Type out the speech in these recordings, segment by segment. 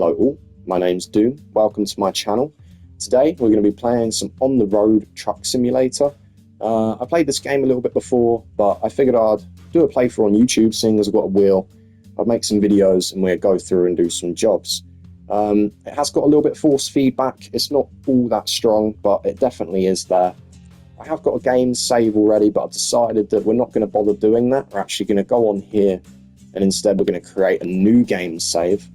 Hello all, my name's Doom, welcome to my channel. Today we're going to be playing some on-the-road truck simulator. I played this game a little bit before, but I figured I'd do a playthrough on YouTube, seeing as I've got a wheel. I'd make some videos and we'd go through and do some jobs. It has got a little bit of force feedback. It's not all that strong, but it definitely is there. I have got a game save already, but I've decided that we're not going to bother doing that. We're actually going to go on here and instead we're going to create a new game save.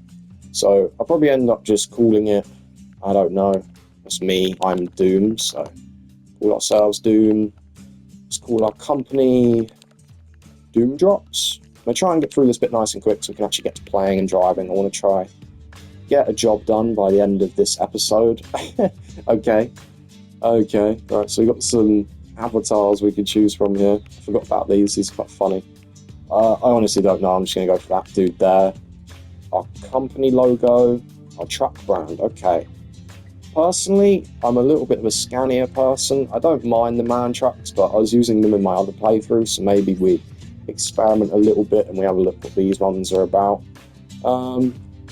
So I'll probably end up just calling it, I don't know, that's me, I'm Doom, so call ourselves Doom. Let's call our company Doom Drops. I'm going to try and get through this bit nice and quick so we can actually get to playing and driving. I want to try get a job done by the end of this episode. Okay, right, so we've got some avatars we could choose from here. I forgot about these are quite funny. I honestly don't know, I'm just going to go for that dude there. Our company logo, our truck brand, okay. Personally, I'm a little bit of a Scania person. I don't mind the MAN trucks, but I was using them in my other playthrough, so maybe we experiment a little bit and we have a look what these ones are about.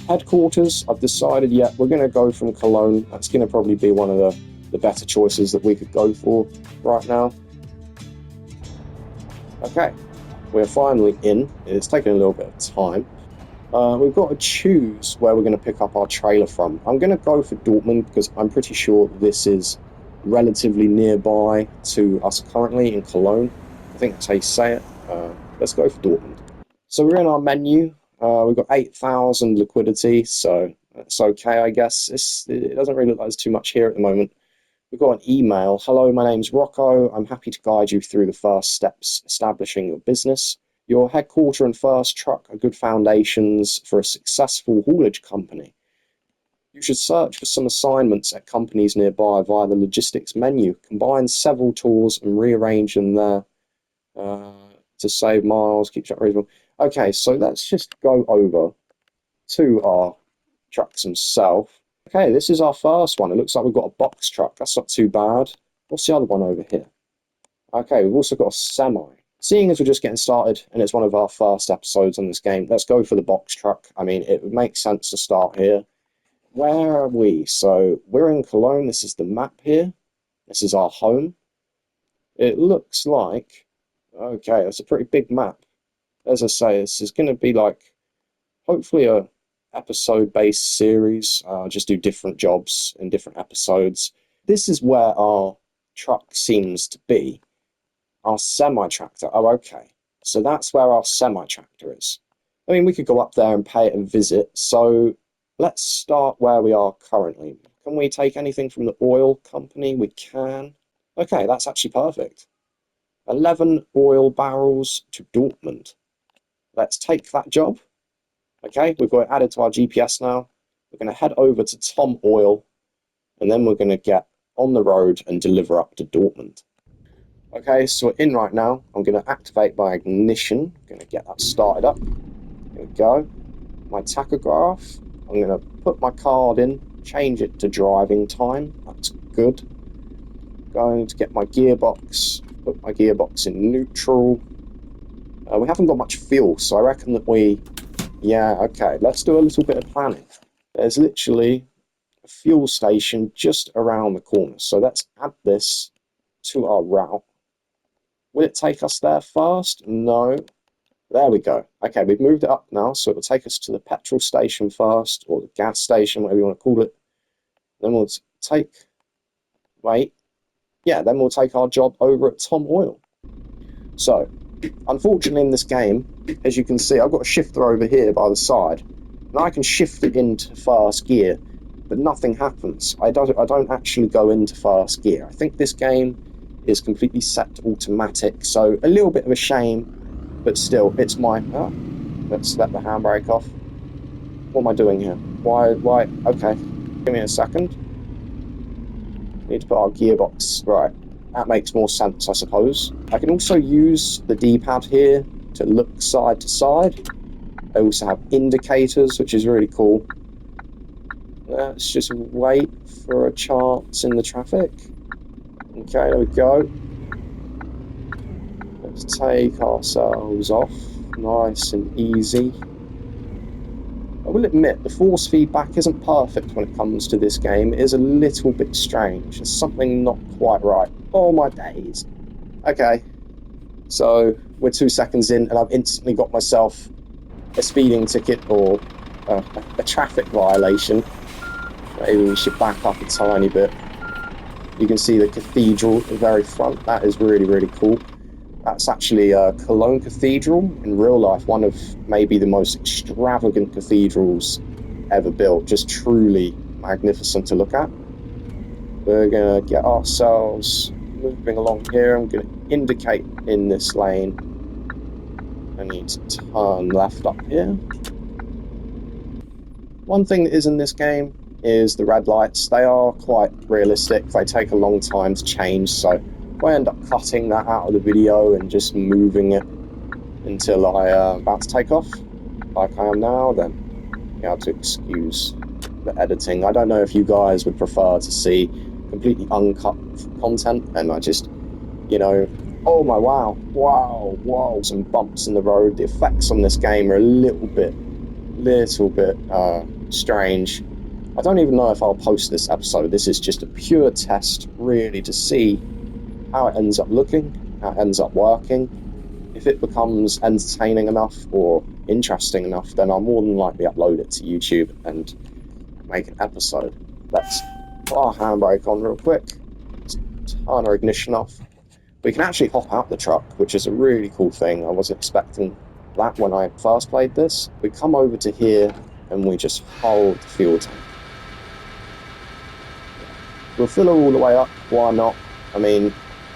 Headquarters, I've decided, yeah, we're going to go from Cologne. That's going to probably be one of the better choices that we could go for right now. Okay, we're finally in. It's taken a little bit of time. We've got to choose where we're going to pick up our trailer from. I'm going to go for Dortmund because I'm pretty sure this is relatively nearby to us currently in Cologne. I think that's how you say it. Let's go for Dortmund. So we're in our menu. We've got 8,000 liquidity, so it's okay, I guess. It doesn't really look like there's too much here at the moment. We've got an email. Hello, my name's Rocco. I'm happy to guide you through the first steps establishing your business. Your headquarter and first truck are good foundations for a successful haulage company. You should search for some assignments at companies nearby via the logistics menu. Combine several tours and rearrange them there to save miles, keep track reasonable. Okay, so let's just go over to our trucks themselves. Okay, this is our first one. It looks like we've got a box truck. That's not too bad. What's the other one over here? Okay, we've also got a semi. Seeing as we're just getting started and it's one of our first episodes on this game, let's go for the box truck. I mean, it would make sense to start here. Where are we? So we're in Cologne. This is the map here. This is our home. It looks like, okay, it's a pretty big map. As I say, this is going to be like, hopefully a episode-based series. Just do different jobs in different episodes. This is where our truck seems to be. Our semi-tractor. Oh, okay. So that's where our semi-tractor is. I mean, we could go up there and pay it a visit. So let's start where we are currently. Can we take anything from the oil company? We can. Okay, that's actually perfect. 11 oil barrels to Dortmund. Let's take that job. Okay, we've got it added to our GPS now. We're going to head over to Tom Oil, and then we're going to get on the road and deliver up to Dortmund. Okay, so we're in right now. I'm going to activate my ignition. I'm going to get that started up. Here we go. My tachograph. I'm going to put my card in, change it to driving time. That's good. Going to get my gearbox, put my gearbox in neutral. We haven't got much fuel, so I reckon that yeah, okay, let's do a little bit of planning. There's literally a fuel station just around the corner, so let's add this to our route. Will it take us there first? No. There we go. Okay, we've moved it up now, so it will take us to the petrol station first, or the gas station, whatever you want to call it. Then we'll take... Wait. Yeah, then we'll take our job over at Tom Oil. So, unfortunately in this game, as you can see, I've got a shifter over here by the side. And I can shift it into first gear, but nothing happens. I don't actually go into first gear. I think this game is completely set to automatic, so a little bit of a shame, but still, it's my... Oh, let's let the handbrake off. What am I doing here? Why, okay, give me a second. Need to put our gearbox, right, that makes more sense, I suppose. I can also use the D-pad here to look side to side. I also have indicators, which is really cool. Let's just wait for a chance in the traffic. Okay, there we go. Let's take ourselves off, nice and easy. will admit, the force feedback isn't perfect when it comes to this game. It is a little bit strange. There's something not quite right. Oh my days. Okay, so we're 2 seconds in, and I've instantly got myself a speeding ticket or a traffic violation. Maybe we should back up a tiny bit. You can see the cathedral at the very front. That is really, really cool. That's actually Cologne Cathedral in real life, one of maybe the most extravagant cathedrals ever built. Just truly magnificent to look at. We're going to get ourselves moving along here. I'm going to indicate in this lane. I need to turn left up here. One thing that is in this game is the red lights. They are quite realistic. They take a long time to change, so if I end up cutting that out of the video and just moving it until I'm about to take off, like I am now, then you have to excuse the editing. I don't know if you guys would prefer to see completely uncut content, and I just, you know, oh my wow, some bumps in the road. The effects on this game are a little bit strange. I don't even know if I'll post this episode. This is just a pure test, really, to see how it ends up looking, how it ends up working. If it becomes entertaining enough or interesting enough, then I'll more than likely upload it to YouTube and make an episode. Let's put our handbrake on real quick. Let's turn our ignition off. We can actually hop out the truck, which is a really cool thing. I wasn't expecting that when I first played this. We come over to here and we just hold the fuel tank. We'll fill her all the way up, why not? I mean,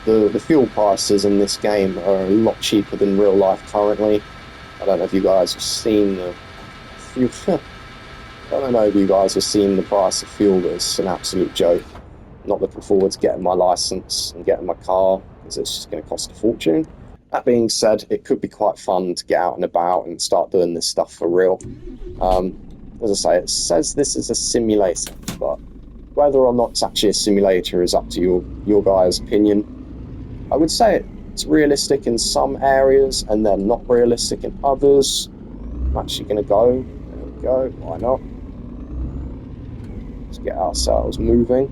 the fuel prices in this game are a lot cheaper than real life currently. I don't know if you guys have seen the fuel. I don't know if you guys have seen the price of fuel, but it's an absolute joke. I'm not looking forward to getting my license and getting my car, because it's just going to cost a fortune. That being said, it could be quite fun to get out and about and start doing this stuff for real. As I say, it says this is a simulator, but whether or not it's actually a simulator is up to your guys' opinion. I would say it's realistic in some areas and then not realistic in others. I'm actually going to go. There we go. Why not? Let's get ourselves moving.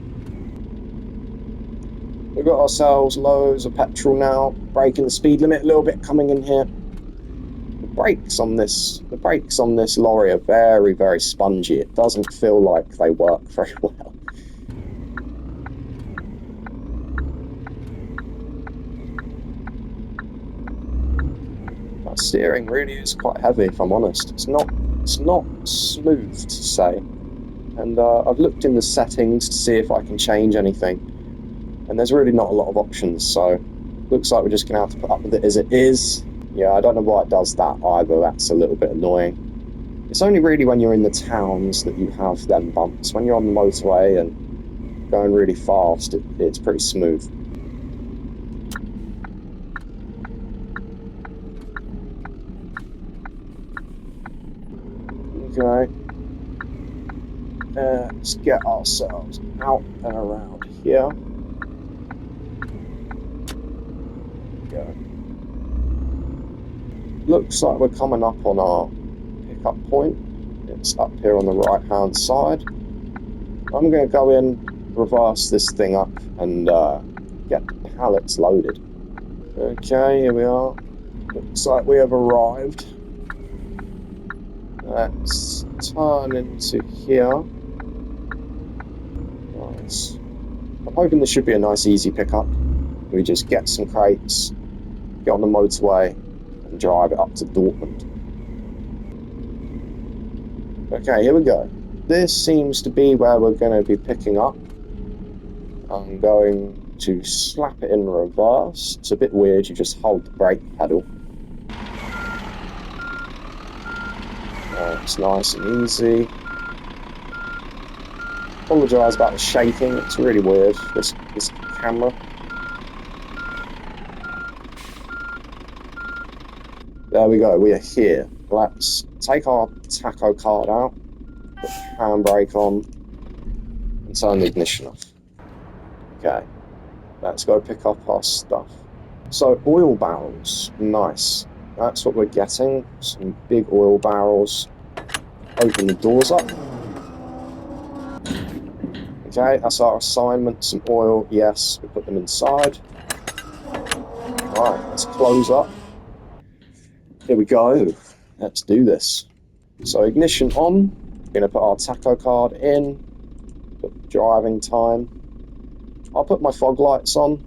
We've got ourselves loads of petrol now. Breaking the speed limit a little bit coming in here. The brakes on this lorry are very, very spongy. It doesn't feel like they work very well. That steering really is quite heavy, if I'm honest. It's not smooth to say. And I've looked in the settings to see if I can change anything. And there's really not a lot of options, so looks like we're just going to have to put up with it as it is. Yeah, I don't know why it does that either. That's a little bit annoying. It's only really when you're in the towns that you have them bumps. When you're on the motorway and going really fast, it's pretty smooth. Okay. Let's get ourselves out and around here. Go. Looks like we're coming up on our pickup point. It's up here on the right hand side. I'm going to go in, reverse this thing up, and get the pallets loaded. Okay, here we are. Looks like we have arrived. Let's turn into here. Nice. I'm hoping this should be a nice easy pickup. We just get some crates, get on the motorway, and drive it up to Dortmund. Okay, here we go. This seems to be where we're going to be picking up. I'm going to slap it in reverse. It's a bit weird, you just hold the brake pedal. It's nice and easy. Apologise about the shaking, it's really weird, this camera. There we go, we are here. Let's take our taco card out, put the handbrake on, and turn the ignition off. Okay, let's go pick up our stuff. So, oil barrels, nice. That's what we're getting, some big oil barrels. open the doors up. Okay, that's our assignment. Some oil, yes, we put them inside. Right, let's close up. Here we go. Let's do this. So ignition on. We're going to put our tacho card in. Put driving time. I'll put my fog lights on,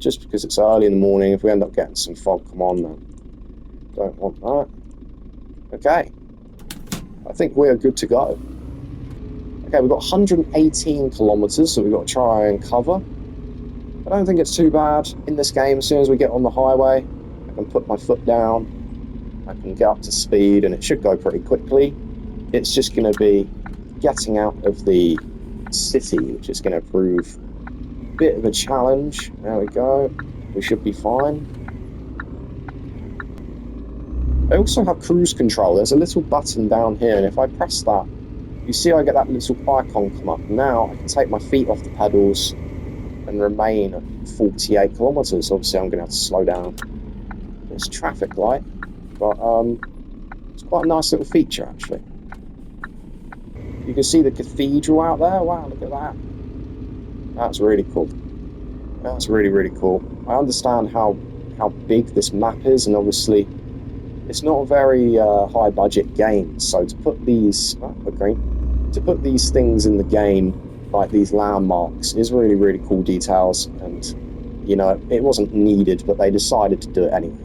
just because it's early in the morning. If we end up getting some fog, come on then. Don't want that. Okay. I think we're good to go. Okay, we've got 118 kilometers that we've got to try and cover. I don't think it's too bad in this game. As soon as we get on the highway, I can put my foot down, I can get up to speed, and it should go pretty quickly. It's just going to be getting out of the city, which is going to prove a bit of a challenge. There we go. We should be fine. I also have cruise control. There's a little button down here, and if I press that, you see I get that little icon come up. Now I can take my feet off the pedals and remain at 48 kilometers. Obviously, I'm going to have to slow down this traffic light, but it's quite a nice little feature, actually. You can see the cathedral out there. Wow, look at that. That's really cool. That's really, really cool. I understand how big this map is, and obviously it's not a very high budget game, so to put these to put these things in the game, like these landmarks, is really, really cool details. And you know, it wasn't needed, but they decided to do it anyway.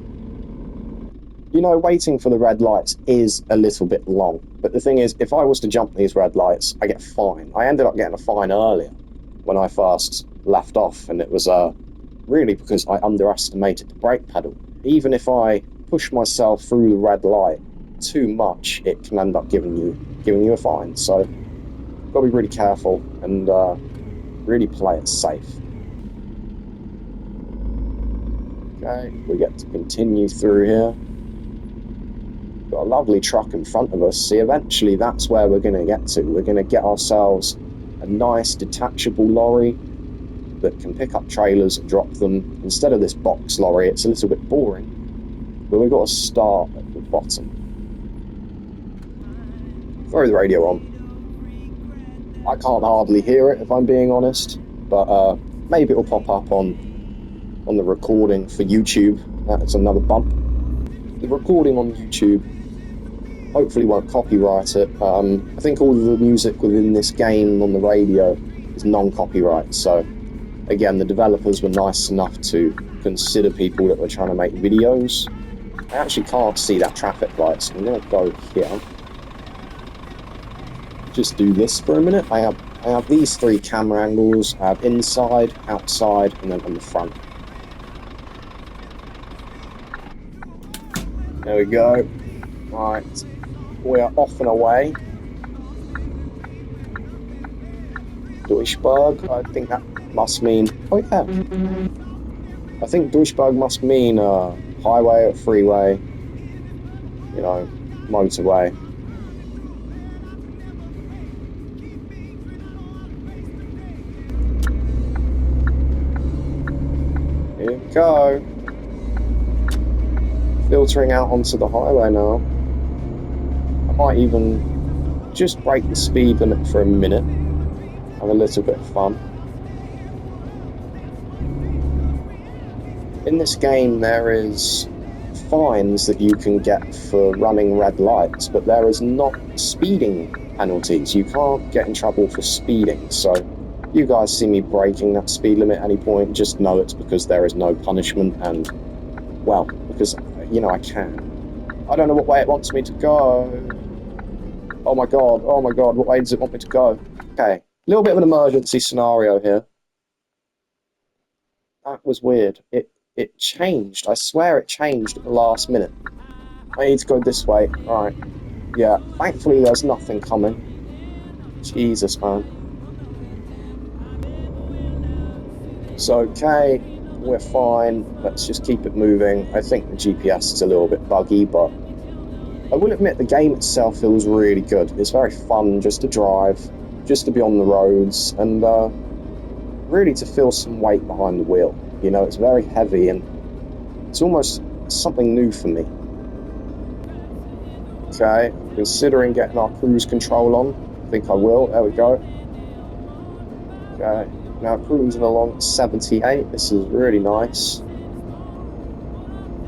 You know, waiting for the red lights is a little bit long, but the thing is, if I was to jump these red lights, I get a fine. I ended up getting a fine earlier when I first left off, and it was really because I underestimated the brake pedal. Even if I push myself through the red light too much, it can end up giving you a fine. So you've got to be really careful and really play it safe. Okay, we get to continue through here. Got a lovely truck in front of us. See, eventually that's where we're going to get to. We're going to get ourselves a nice detachable lorry that can pick up trailers and drop them. Instead of this box lorry, it's a little bit boring, but we've got to start at the bottom. Throw the radio on. I can't hardly hear it, if I'm being honest, but maybe it'll pop up on the recording for YouTube. That's another bump. The recording on YouTube hopefully won't copyright it. I think all of the music within this game on the radio is non-copyright, so again, the developers were nice enough to consider people that were trying to make videos. I actually can't see that traffic light, so I'm going to go here. Just do this for a minute. I have these three camera angles. I have inside, outside, and then on the front. There we go. Right, we are off and away. Duisburg, I think that must mean... Oh yeah. I think Duisburg must mean highway or freeway. You know, motorway. Here we go. Filtering out onto the highway now. I might even just break the speed limit for a minute. Have a little bit of fun. In this game there is fines that you can get for running red lights, but there is not speeding penalties. You can't get in trouble for speeding, so you guys see me breaking that speed limit at any point, just know it's because there is no punishment, and, well, because, you know, I can. I don't know what way it wants me to go. Oh my god, what way does it want me to go? Okay, a little bit of an emergency scenario here. That was weird. It changed. I swear it changed at the last minute. I need to go this way. Alright. Yeah, thankfully there's nothing coming. Jesus, man. So, okay, we're fine. Let's just keep it moving. I think the GPS is a little bit buggy, but I will admit the game itself feels really good. It's very fun just to drive, just to be on the roads, and really to feel some weight behind the wheel. You know, it's very heavy, and it's almost something new for me. Okay, considering getting our cruise control on. I think I will. There we go. Okay, now cruising along at 78. This is really nice.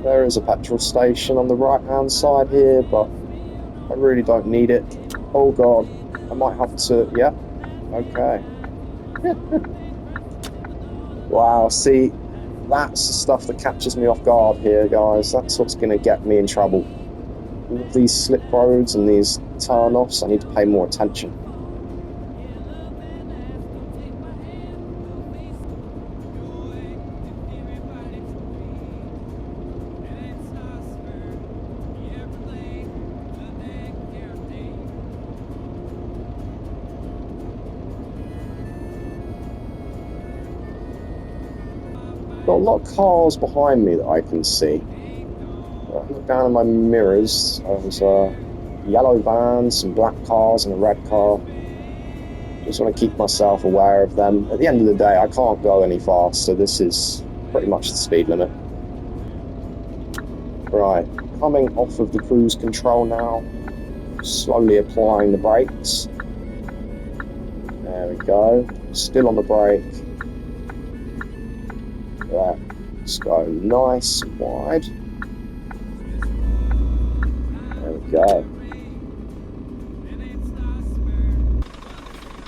There is a petrol station on the right hand side here, but I really don't need it. Oh god, I might have to, yeah, okay. Wow, see, that's the stuff that catches me off guard here, guys. That's what's going to get me in trouble. All these slip roads and these turn-offs, I need to pay more attention. Got a lot of cars behind me that I can see. Look down in my mirrors. There's a yellow van, some black cars, and a red car. Just want to keep myself aware of them. At the end of the day, I can't go any faster. This is pretty much the speed limit. Right, coming off of the cruise control now. Slowly applying the brakes. There we go. Still on the brake. Let's go nice and wide. There we go.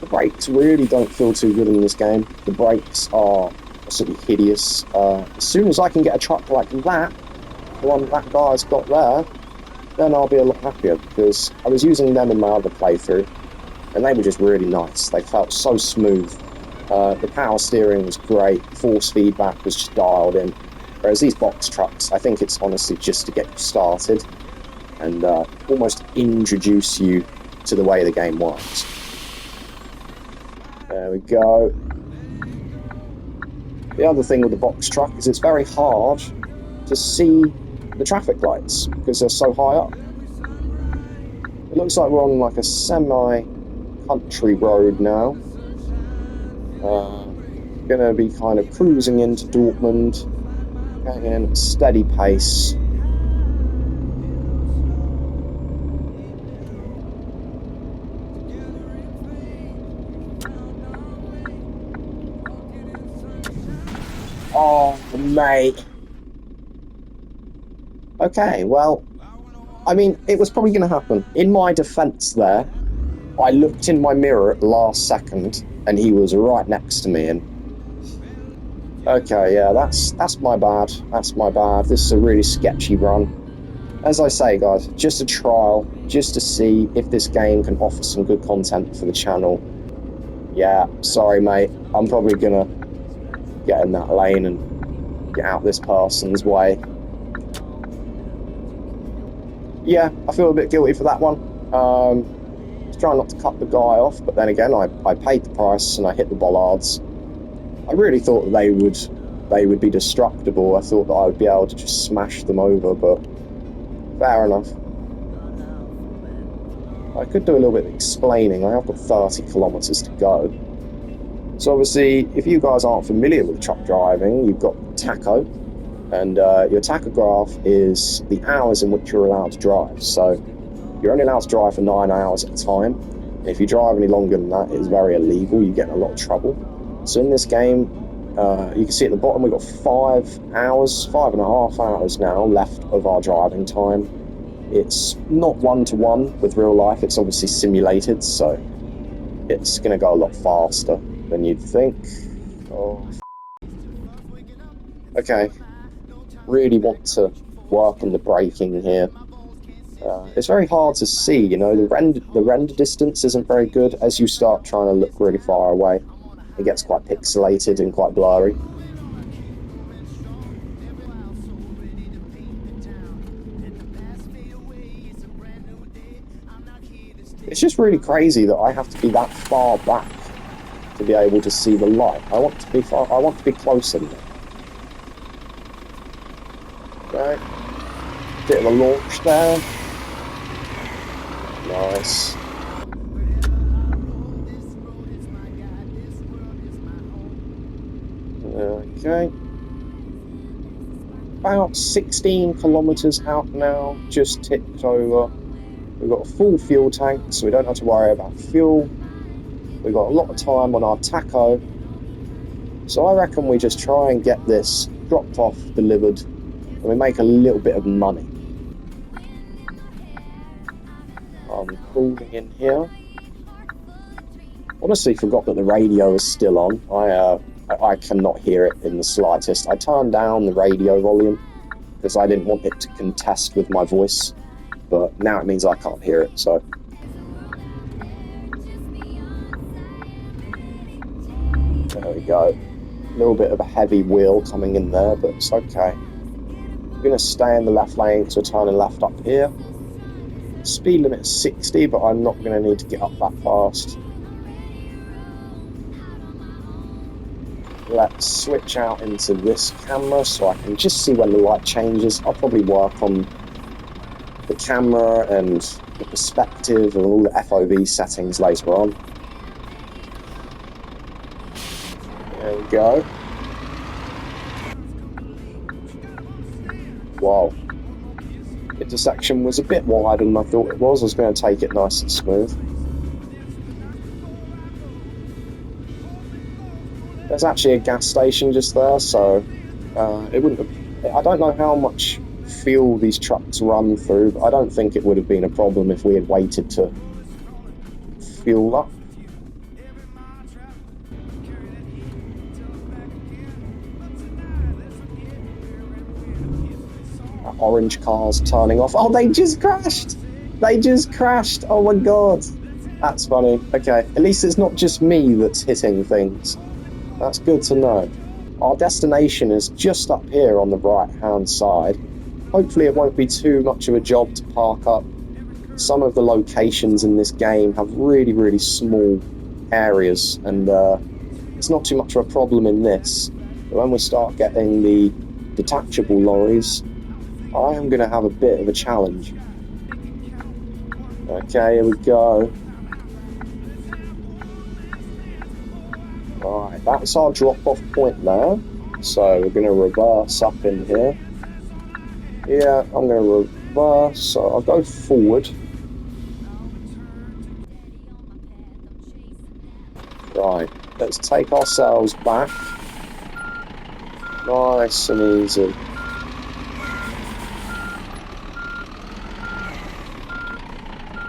The brakes really don't feel too good in this game. The brakes are absolutely hideous. As soon as I can get a truck like that, the one that guy's got there, then I'll be a lot happier, because I was using them in my other playthrough, and they were just really nice. They felt so smooth. The power steering was great, force feedback was just dialed in, whereas these box trucks, I think it's honestly just to get you started and almost introduce you to the way the game works. There we go. The other thing with the box truck is it's very hard to see the traffic lights because they're so high up. It looks like we're on like a semi-country road now. Gonna be kind of cruising into Dortmund, going in at a steady pace. Oh, mate. Okay, well, I mean, it was probably going to happen. In my defense there, I looked in my mirror at the last second, and he was right next to me, and okay, yeah, that's my bad. That's my bad. This is a really sketchy run. As I say, guys, just a trial, just to see if this game can offer some good content for the channel. Yeah, sorry, mate. I'm probably gonna get in that lane and get out this person's way. Yeah, I feel a bit guilty for that one. I was trying not to cut the guy off, but then again, I paid the price and I hit the bollards. I really thought that they would be destructible. I thought that I would be able to just smash them over, but fair enough. I could do a little bit of explaining. I have got 30 kilometers to go. So obviously, if you guys aren't familiar with truck driving, you've got tacho, and your tachograph is the hours in which you're allowed to drive. So you're only allowed to drive for 9 hours at a time. And if you drive any longer than that, it's very illegal. You get in a lot of trouble. So in this game, you can see at the bottom we've got 5.5 hours now left of our driving time. It's not one-to-one with real life, it's obviously simulated, so it's going to go a lot faster than you'd think. Oh. Okay, really want to work on the braking here. It's very hard to see, you know, the render distance isn't very good. As you start trying to look really far away, it gets quite pixelated and quite blurry. It's just really crazy that I have to be that far back to be able to see the light. I want to be closer than that. Right. Bit of a launch there. Nice. Okay. About 16 kilometers out now, just ticked over We've got a full fuel tank, so we don't have to worry about fuel. We've got a lot of time on our tacho. So I reckon we just try and get this dropped off, delivered, and we make a little bit of money. I'm calling in here. Honestly forgot that the radio is still on. I cannot hear it in the slightest. I turned down the radio volume because I didn't want it to contest with my voice, but now it means I can't hear it, so... There we go. A little bit of a heavy wheel coming in there, but it's okay. I'm going to stay in the left lane because we're turning left up here. Speed limit is 60, but I'm not going to need to get up that fast. Let's switch out into this camera so I can just see when the light changes. I'll probably work on the camera and the perspective and all the FOV settings later on. There we go. Wow. The intersection was a bit wider than I thought it was. I was going to take it nice and smooth. There's actually a gas station just there, so it wouldn't have... I don't know how much fuel these trucks run through, but I don't think it would have been a problem if we had waited to fuel up. That orange car's turning off. Oh, they just crashed! They just crashed! Oh my god! That's funny. Okay, at least it's not just me that's hitting things. That's good to know. Our destination is just up here on the right-hand side. Hopefully it won't be too much of a job to park up. Some of the locations in this game have really, really small areas, and it's not too much of a problem in this. But when we start getting the detachable lorries, I am going to have a bit of a challenge. Okay, here we go. Right, that's our drop-off point there. So we're going to reverse up in here. Yeah, I'm going to reverse, so I'll go forward. Right, let's take ourselves back. Nice and easy.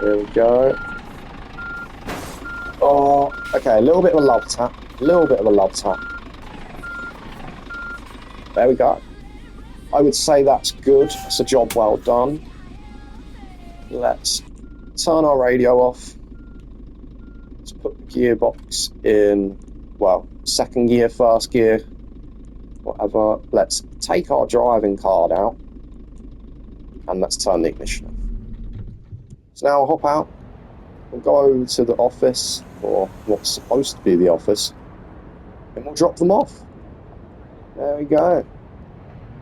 There we go. Oh, okay, a little bit of a love tap. A little bit of a love tap. There we go. I would say that's good. That's a job well done. Let's turn our radio off. Let's put the gearbox in, well, second gear, first gear, whatever. Let's take our driving card out. And let's turn the ignition off. So now I'll hop out. We'll go over to the office, or what's supposed to be the office, and we'll drop them off. There we go.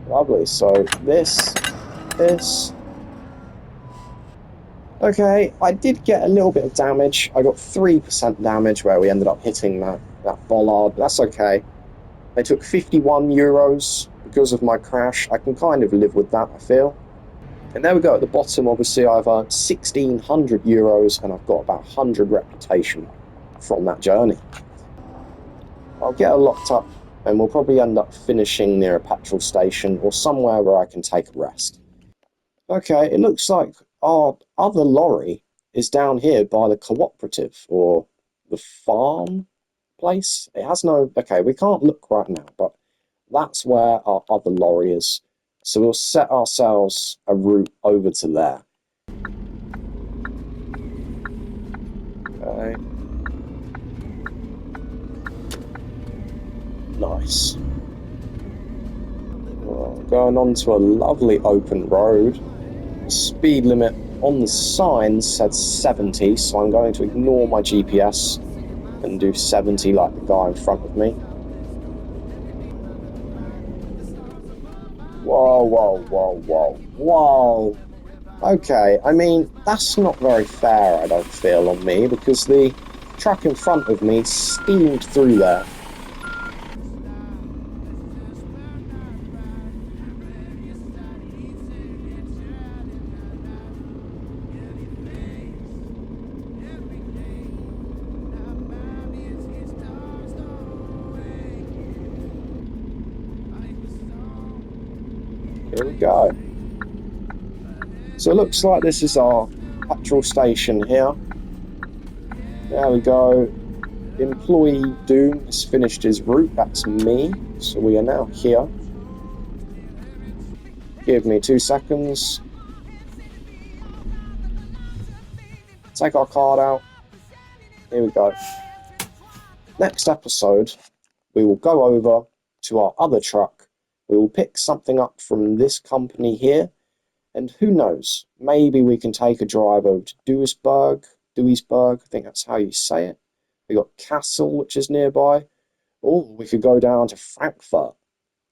Lovely. So this. Okay, I did get a little bit of damage. I got 3% damage where we ended up hitting that bollard. That's okay. They took €51 because of my crash. I can kind of live with that, I feel. And there we go, at the bottom, obviously, I've earned €1,600 and I've got about 100 reputation from that journey. I'll get her locked up and we'll probably end up finishing near a petrol station or somewhere where I can take a rest. Okay, it looks like our other lorry is down here by the cooperative or the farm place. It has no... Okay, we can't look right now, but that's where our other lorry is. So we'll set ourselves a route over to there. Okay. Nice. Well, going on to a lovely open road. The speed limit on the sign said 70, so I'm going to ignore my GPS and do 70 like the guy in front of me. Whoa, whoa, whoa, whoa, whoa. Okay, I mean, that's not very fair, I don't feel, on me, because the truck in front of me steamed through there. Here we go. So it looks like this is our petrol station here. There we go. Employee Doom has finished his route. That's me. So we are now here. Give me 2 seconds. Take our card out. Here we go. Next episode, we will go over to our other truck. We will pick something up from this company here. And who knows, maybe we can take a drive over to Duisburg, I think that's how you say it. We got Kassel, which is nearby. Or we could go down to Frankfurt.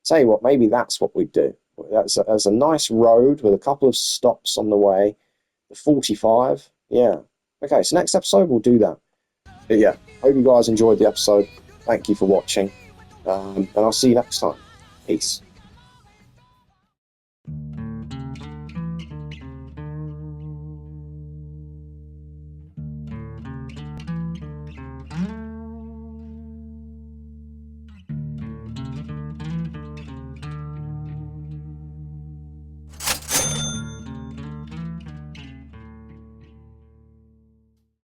Tell you what, maybe that's what we'd do. That's a nice road with a couple of stops on the way. The 45, yeah. Okay, so next episode we'll do that. But yeah, hope you guys enjoyed the episode. Thank you for watching. And I'll see you next time. Peace.